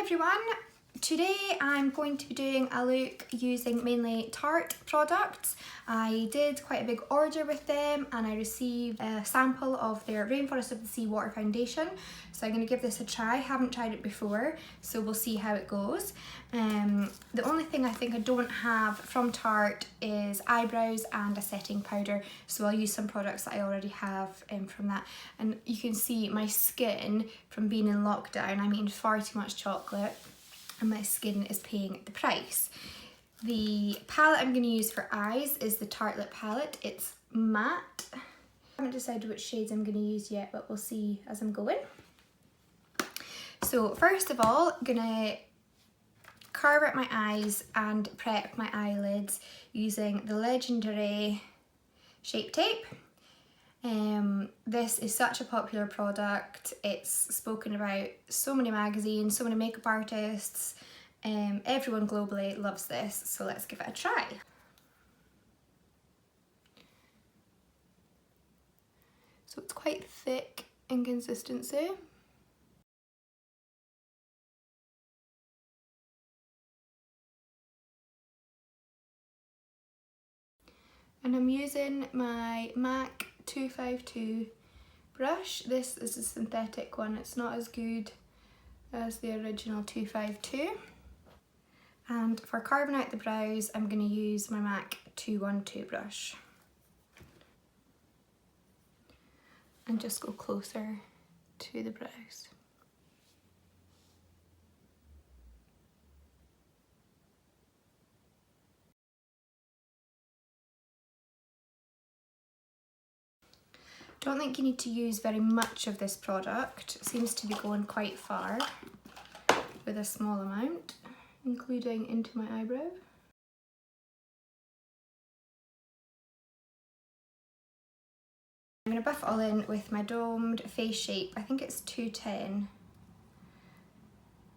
everyone, today I'm going to be doing a look using mainly Tarte products. I did quite a big order with them and I received a sample of their Rainforest of the Sea Water Foundation. So I'm going to give this a try. I haven't tried it before, so we'll see how it goes. The only thing I think I don't have from Tarte is eyebrows and a setting powder, so I'll use some products that I already have from that. And you can see my skin from being in lockdown, I'm eating far too much chocolate and my skin is paying the price. The palette I'm going to use for eyes is the Tarte Lip palette. It's matte. I haven't decided which shades I'm going to use yet, but we'll see as I'm going. So first of all, I'm going to carve out my eyes and prep my eyelids using the legendary Shape Tape. This is such a popular product. It's spoken about so many magazines, so many makeup artists. Everyone globally loves this, so let's give it a try. So it's quite thick in consistency. And I'm using my MAC 252 brush. This is a synthetic one. It's not as good as the original 252. And for carving out the brows, I'm going to use my MAC 212 brush. And just go closer to the brows. Don't think you need to use very much of this product. It seems to be going quite far with a small amount, including into my eyebrow. I'm going to buff it all in with my domed face shape. I think it's 210.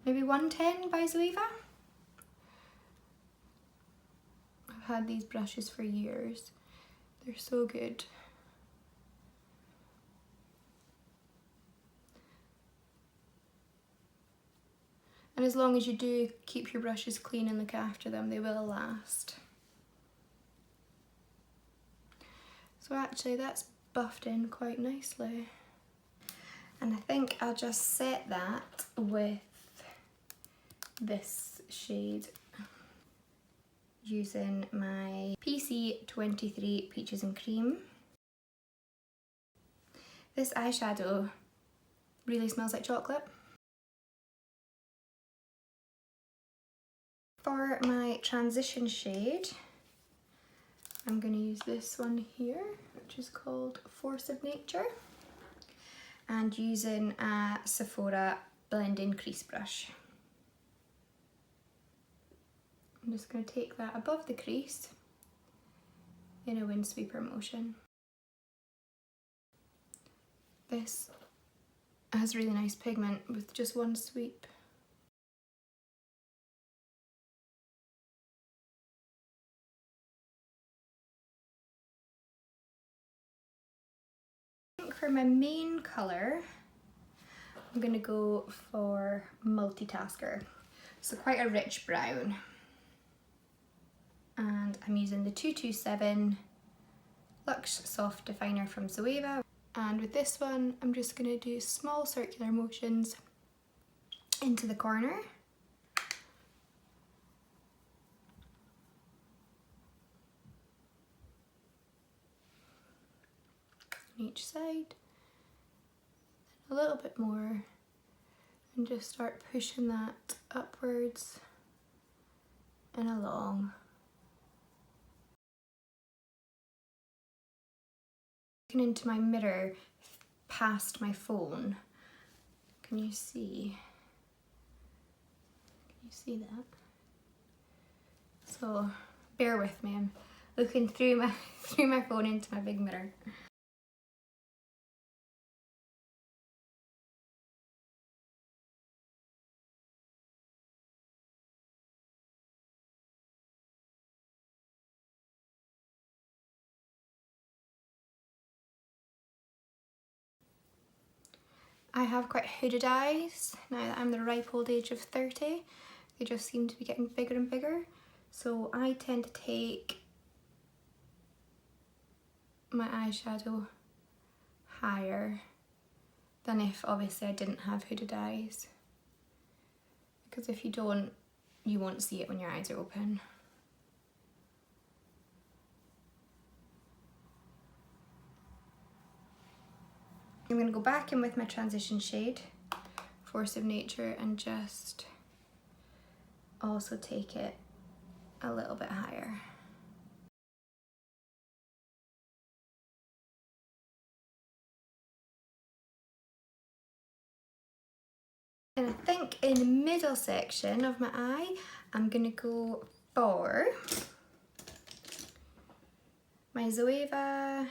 Maybe 110 by Zoeva. I've had these brushes for years. They're so good. And as long as you do keep your brushes clean and look after them, they will last. So actually that's buffed in quite nicely. And I think I'll just set that with this shade using my PC23 Peaches and Cream. This eyeshadow really smells like chocolate. For my transition shade, I'm going to use this one here, which is called Force of Nature, and using a Sephora blending crease brush. I'm just going to take that above the crease in a windsweeper motion. This has really nice pigment with just one sweep. For my main colour, I'm going to go for Multitasker, so quite a rich brown, and I'm using the 227 Luxe Soft Definer from Zoeva, and with this one I'm just going to do small circular motions into the corner. Each side, a little bit more, and just start pushing that upwards and along. Looking into my mirror past my phone, can you see? Can you see that? So bear with me, I'm looking through my phone into my big mirror. I have quite hooded eyes now that I'm the ripe old age of 30. They just seem to be getting bigger and bigger. So I tend to take my eyeshadow higher than if obviously I didn't have hooded eyes. Because if you don't, you won't see it when your eyes are open. I'm going to go back in with my transition shade, Force of Nature, and just also take it a little bit higher. And I think in the middle section of my eye, I'm going to go for my Zoeva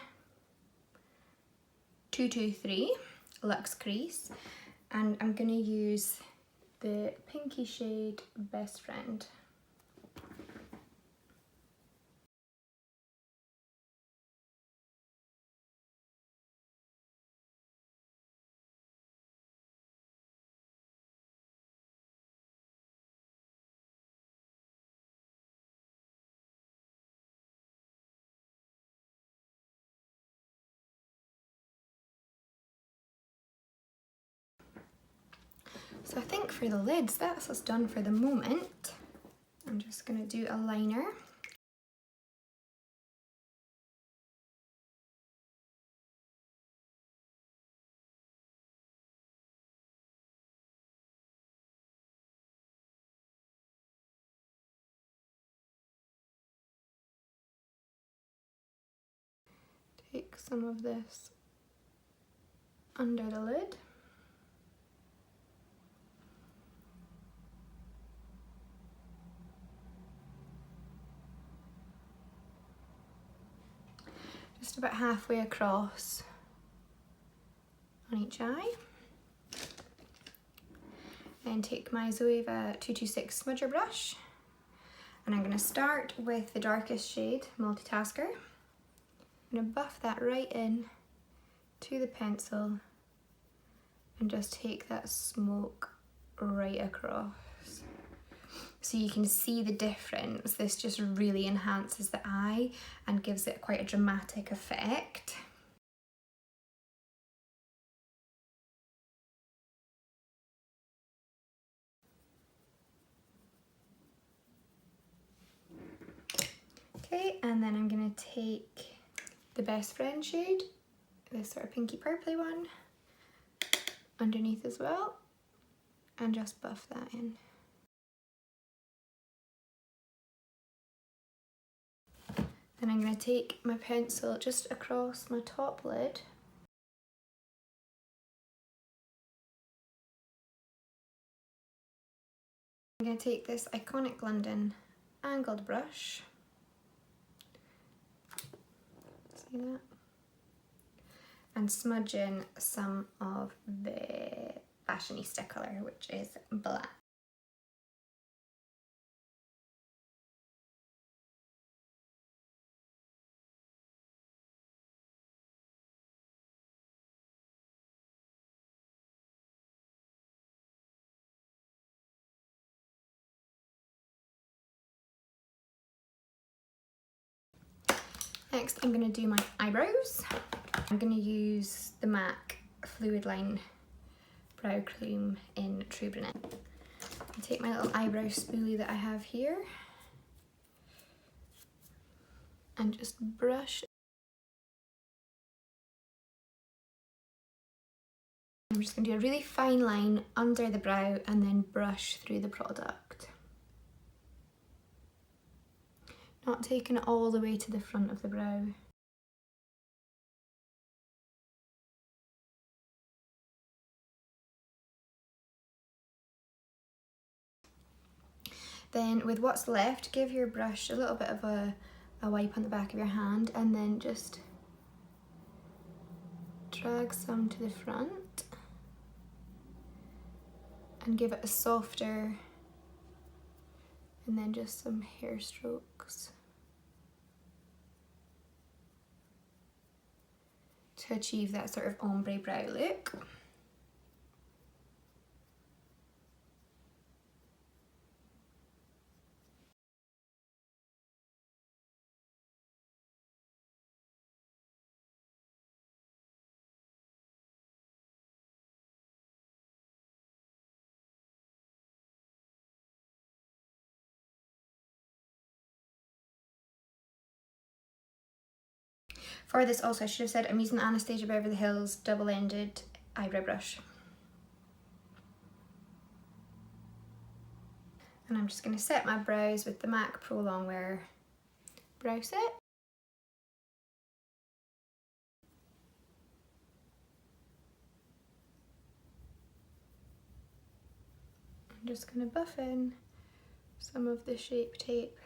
223 Luxe Crease, and I'm going to use the pinky shade Best Friend. So I think for the lids, that's us done for the moment. I'm just going to do a liner. Take some of this under the lid. Just about halfway across on each eye. Then take my Zoeva 226 smudger brush, and I'm going to start with the darkest shade, Multitasker. I'm going to buff that right in to the pencil and just take that smoke right across. So you can see the difference. This just really enhances the eye and gives it quite a dramatic effect. Okay, and then I'm going to take the Best Friend shade, this sort of pinky purpley one, underneath as well, and just buff that in. Then I'm going to take my pencil just across my top lid. I'm going to take this Iconic London angled brush. See that? And smudge in some of the Fashionista colour, which is black. Next, I'm going to do my eyebrows. I'm going to use the MAC Fluid Line Brow Cream in True Brunette. I take my little eyebrow spoolie that I have here and just brush. I'm just going to do a really fine line under the brow and then brush through the product. Not taking it all the way to the front of the brow. Then with what's left, give your brush a little bit of a wipe on the back of your hand and then just drag some to the front and give it a softer, and then just some hair strokes to achieve that sort of ombre brow look. For this also, I should have said I'm using the Anastasia Beverly Hills double-ended eyebrow brush. And I'm just going to set my brows with the MAC Pro Longwear brow set. I'm just going to buff in some of the Shape Tape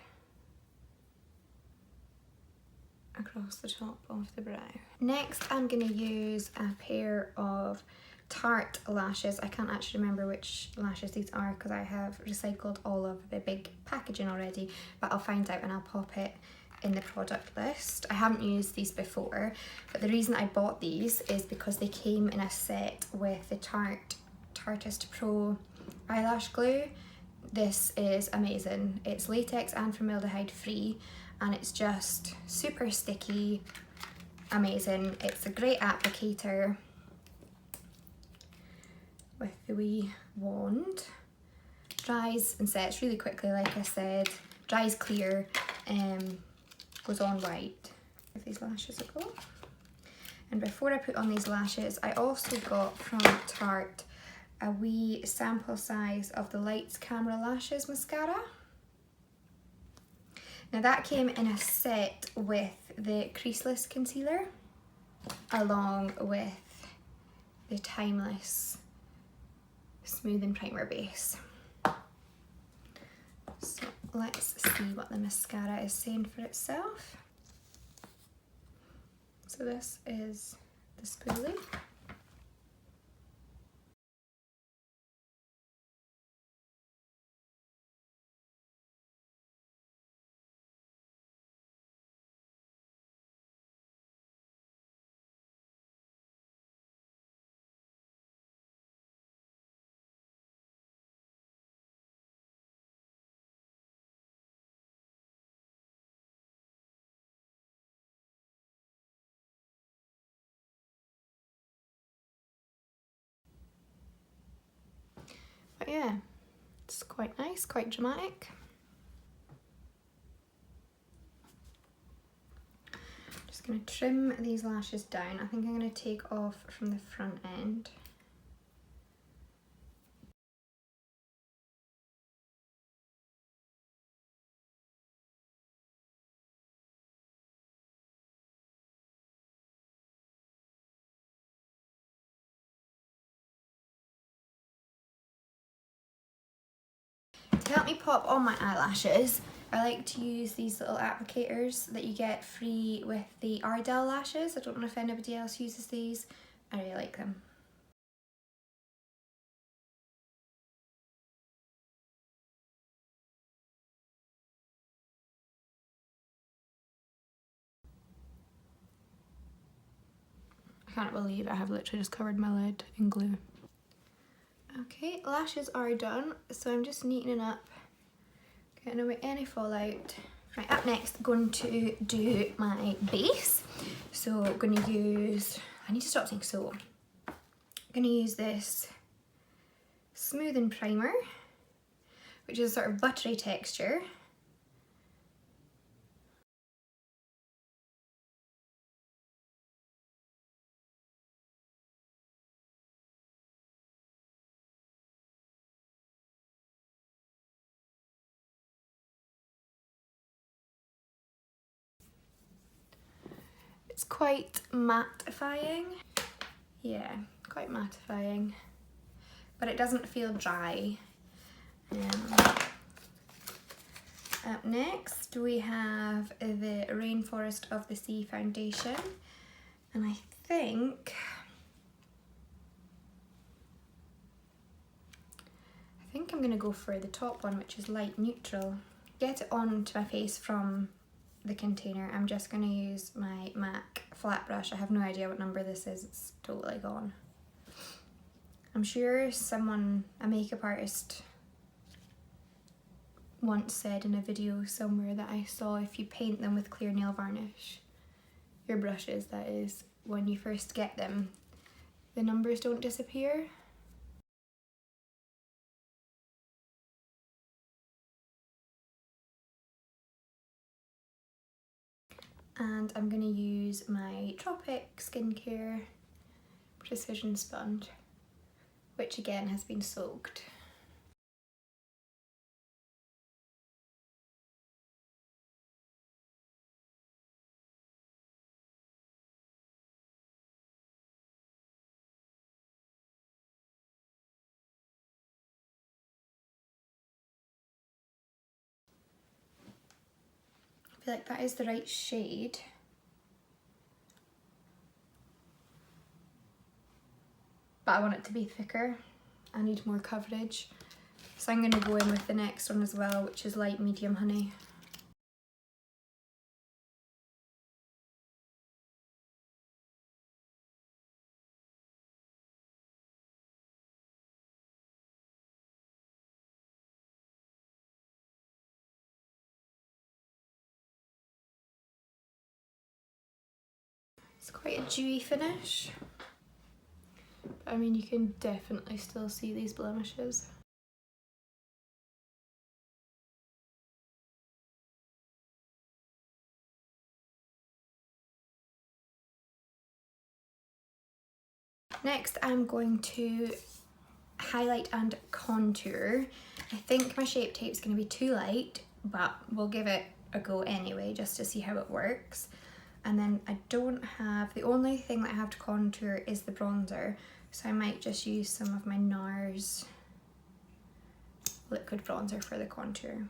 across the top of the brow. Next, I'm going to use a pair of Tarte lashes. I can't actually remember which lashes these are because I have recycled all of the big packaging already, but I'll find out and I'll pop it in the product list. I haven't used these before, but the reason I bought these is because they came in a set with the Tarte Pro eyelash glue. This is amazing. It's latex and formaldehyde free, and it's just super sticky, amazing. It's a great applicator with the wee wand. Dries and sets really quickly, like I said. Dries clear, goes on white. Give these lashes a go. And before I put on these lashes, I also got from Tarte a wee sample size of the Lights Camera Lashes mascara. Now that came in a set with the creaseless concealer along with the Timeless smoothing primer base. So let's see what the mascara is saying for itself. So this is the spoolie. But yeah, it's quite nice, quite dramatic. Just going to trim these lashes down. I think I'm going to take off from the front end. To help me pop on my eyelashes, I like to use these little applicators that you get free with the Ardell lashes. I don't know if anybody else uses these. I really like them. I can't believe I have literally just covered my lid in glue. Okay, lashes are done, so I'm just neatening up, getting away any fallout. Right, up next, going to do my base. So I'm going to use, I need to stop saying so. I'm going to use this smoothing primer, which is a sort of buttery texture. It's quite mattifying. Yeah, quite mattifying, but it doesn't feel dry. Up next we have the Rainforest of the Sea foundation, and I think I'm gonna go for the top one, which is light neutral. Get it onto my face from the container. I'm just gonna use my MAC flat brush. I have no idea what number this is, it's totally gone. I'm sure someone, a makeup artist, once said in a video somewhere that I saw, if you paint them with clear nail varnish, your brushes that is, when you first get them, the numbers don't disappear. And I'm going to use my Tropic Skincare Precision Sponge, which again has been soaked. I feel like that is the right shade. But I want it to be thicker. I need more coverage. So I'm going to go in with the next one as well, which is Light Medium Honey. It's quite a dewy finish. I mean, you can definitely still see these blemishes. Next, I'm going to highlight and contour. I think my Shape Tape's going to be too light, but we'll give it a go anyway, just to see how it works. And then I don't have, the only thing that I have to contour is the bronzer, so I might just use some of my NARS liquid bronzer for the contour.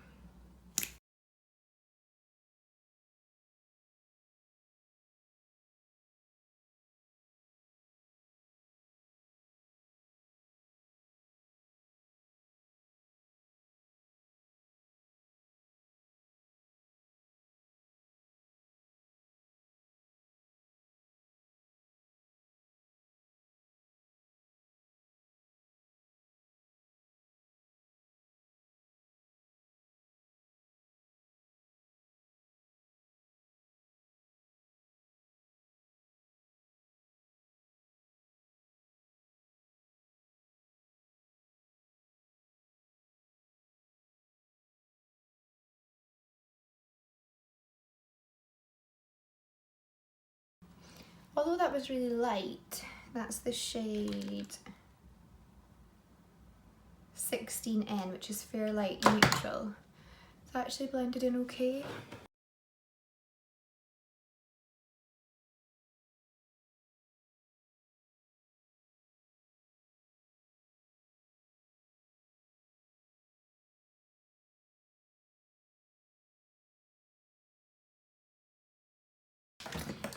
Although that was really light, that's the shade 16N, which is Fair Light Neutral. It's actually blended in okay.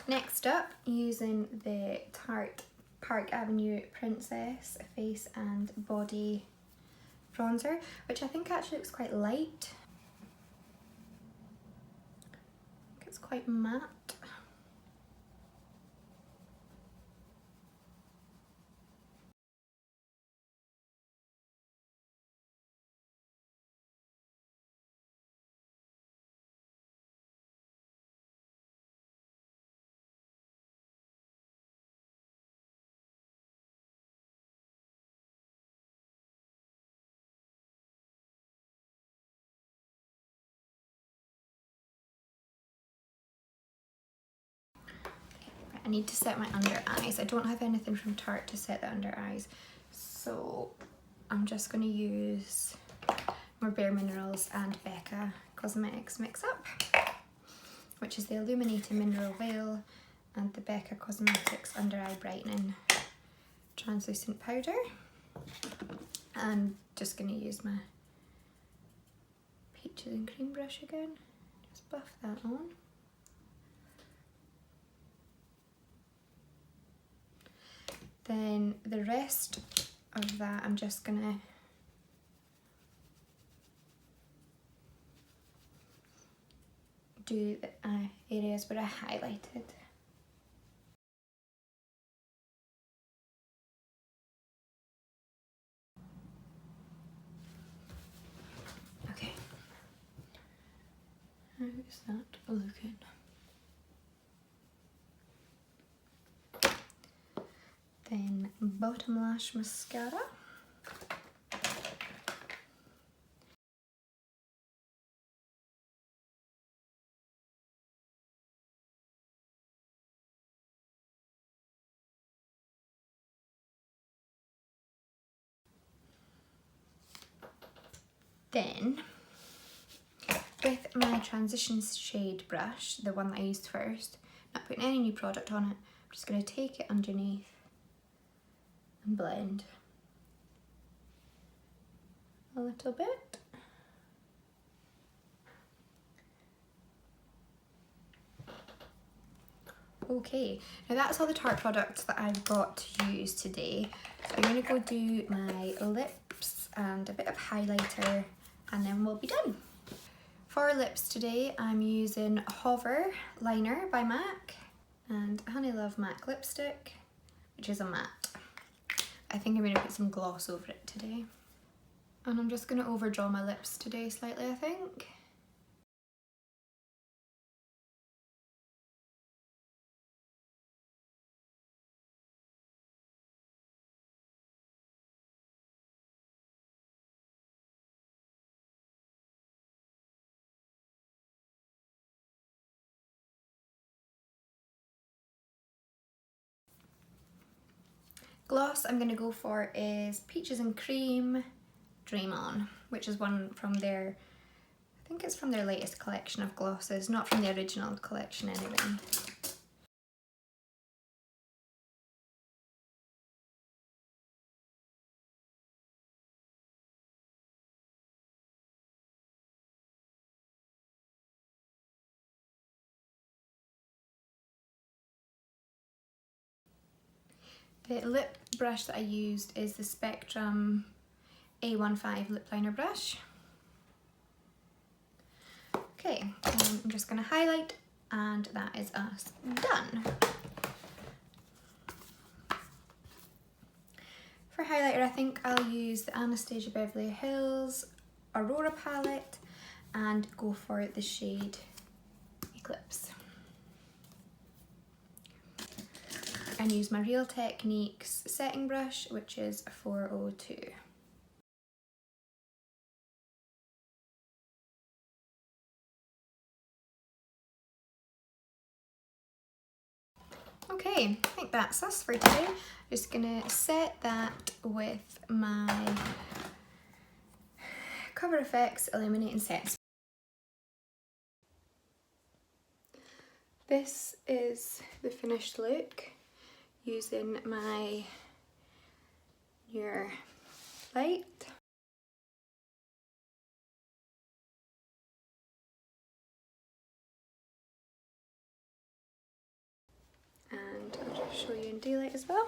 Next up, using the Tarte Park Avenue Princess Face and Body Bronzer, which I think actually looks quite light. I think it's quite matte. I need to set my under eyes. I don't have anything from Tarte to set the under eyes, so I'm just going to use more Bare Minerals and Becca Cosmetics Mix Up, which is the Illuminating Mineral Veil and the Becca Cosmetics Under Eye Brightening Translucent Powder. I'm just going to use my Peaches and Cream brush again, just buff that on. Then the rest of that I'm just gonna do the areas where I highlighted. Okay. How's that looking? Then bottom lash mascara. Then, with my transition shade brush, the one that I used first, not putting any new product on it, I'm just going to take it underneath and blend a little bit. Okay, now that's all the Tarte products that I've got to use today. So I'm going to go do my lips and a bit of highlighter and then we'll be done. For lips today, I'm using Hover Liner by MAC and Honey Love MAC lipstick, which is a matte. I think I'm going to put some gloss over it today. And I'm just going to overdraw my lips today slightly, I think. Gloss I'm going to go for is Peaches and Cream Dream On, which is one from their, I think it's from their latest collection of glosses, not from the original collection anyway. The lip brush that I used is the Spectrum A15 lip liner brush. Okay, I'm just going to highlight and that is us done. For highlighter, I think I'll use the Anastasia Beverly Hills Aurora palette and go for the shade Eclipse. And use my Real Techniques setting brush, which is 402. Okay, I think that's us for today. Just gonna set that with my Cover FX Illuminating Set. This is the finished look using my newer light. And I'll just show you in daylight as well.